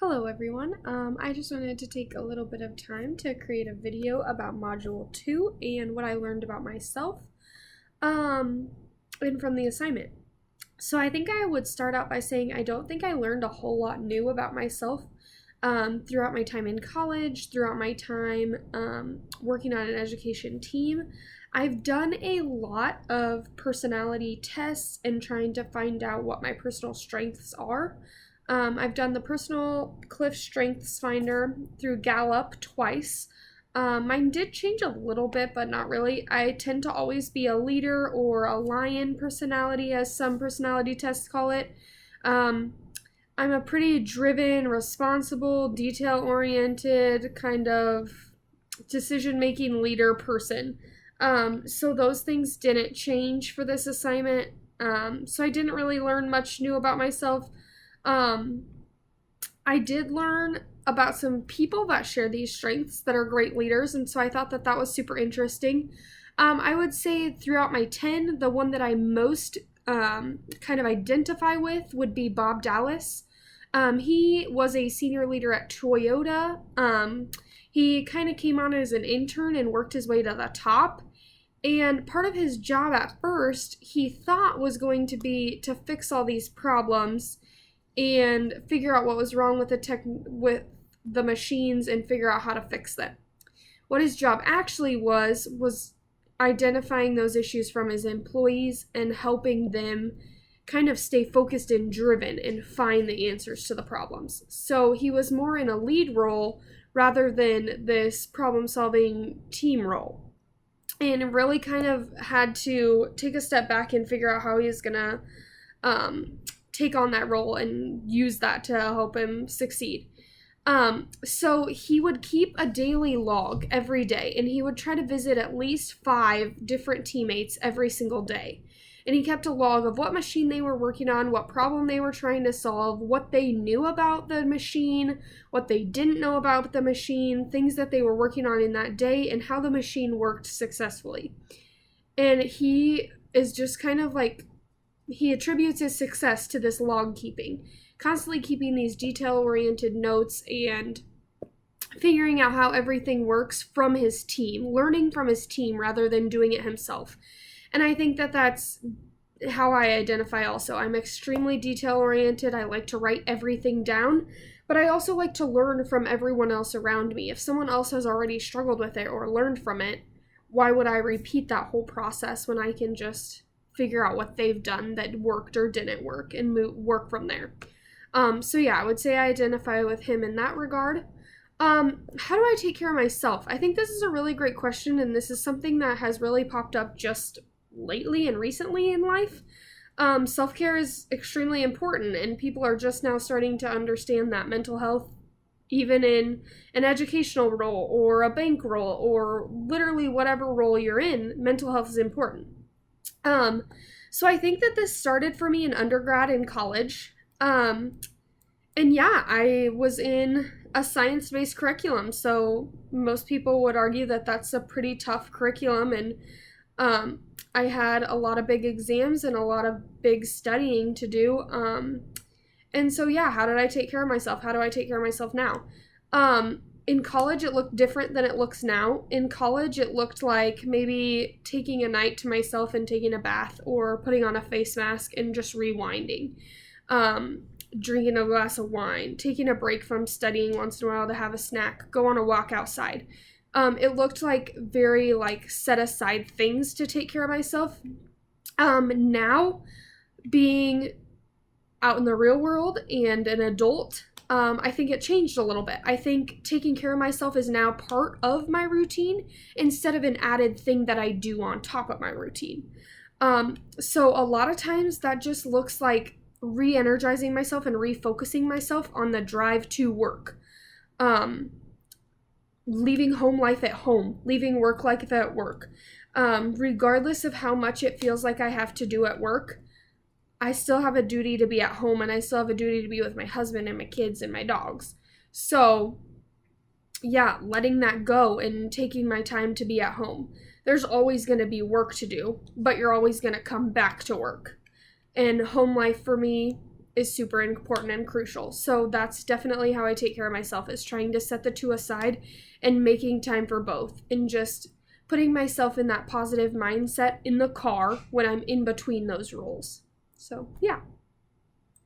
Hello everyone. I just wanted to take a little bit of time to create a video about Module 2 and what I learned about myself and from the assignment. So I think I would start out by saying I don't think I learned a whole lot new about myself throughout my time in college, throughout my time working on an education team. I've done a lot of personality tests and trying to find out what my personal strengths are. I've done the Personal Cliff Strengths Finder through Gallup twice. Mine did change a little bit, but not really. I tend to always be a leader or a lion personality, as some personality tests call it. I'm a pretty driven, responsible, detail-oriented, kind of decision-making leader person. So those things didn't change for this assignment. So I didn't really learn much new about myself. I did learn about some people that share these strengths that are great leaders, and so I thought that was super interesting. I would say throughout my 10, the one that I most kind of identify with would be Bob Dallas. He was a senior leader at Toyota. He kind of came on as an intern and worked his way to the top. And part of his job at first, he thought was going to be to fix all these problems and figure out what was wrong with the machines and figure out how to fix them. What his job actually was identifying those issues from his employees and helping them kind of stay focused and driven and find the answers to the problems. So he was more in a lead role rather than this problem-solving team role. And really kind of had to take a step back and figure out how he was going to take on that role and use that to help him succeed. So he would keep a daily log every day, and he would try to visit at least 5 different teammates every single day. And he kept a log of what machine they were working on, what problem they were trying to solve, what they knew about the machine, what they didn't know about the machine, things that they were working on in that day, and how the machine worked successfully. And he is just kind of like, he attributes his success to this log keeping, constantly keeping these detail-oriented notes and figuring out how everything works from his team, learning from his team rather than doing it himself. And I think that that's how I identify also. I'm extremely detail-oriented. I like to write everything down, but I also like to learn from everyone else around me. If someone else has already struggled with it or learned from it, why would I repeat that whole process when I can just figure out what they've done that worked or didn't work and work from there? So yeah, I would say I identify with him in that regard. How do I take care of myself? I think this is a really great question, and this is something that has really popped up just lately and recently in life. Self-care is extremely important, and people are just now starting to understand that mental health, even in an educational role or a bank role or literally whatever role you're in, mental health is important. So I think that this started for me in undergrad and college. And yeah, I was in a science-based curriculum, so most people would argue that that's a pretty tough curriculum, and I had a lot of big exams and a lot of big studying to do. And so yeah, how did I take care of myself? How do I take care of myself now? In college, it looked different than it looks now. In college, it looked like maybe taking a night to myself and taking a bath, or putting on a face mask and just rewinding. Drinking a glass of wine, taking a break from studying once in a while to have a snack, go on a walk outside. It looked like very set aside things to take care of myself. Now, being out in the real world and an adult, I think it changed a little bit. I think taking care of myself is now part of my routine instead of an added thing that I do on top of my routine. So a lot of times that just looks like re-energizing myself and refocusing myself on the drive to work. Leaving home life at home, leaving work life at work. Regardless of how much it feels like I have to do at work, I still have a duty to be at home, and I still have a duty to be with my husband and my kids and my dogs. So yeah, letting that go and taking my time to be at home. There's always going to be work to do, but you're always going to come back to work. And home life for me is super important and crucial. So that's definitely how I take care of myself, is trying to set the two aside and making time for both, and just putting myself in that positive mindset in the car when I'm in between those roles. So, yeah.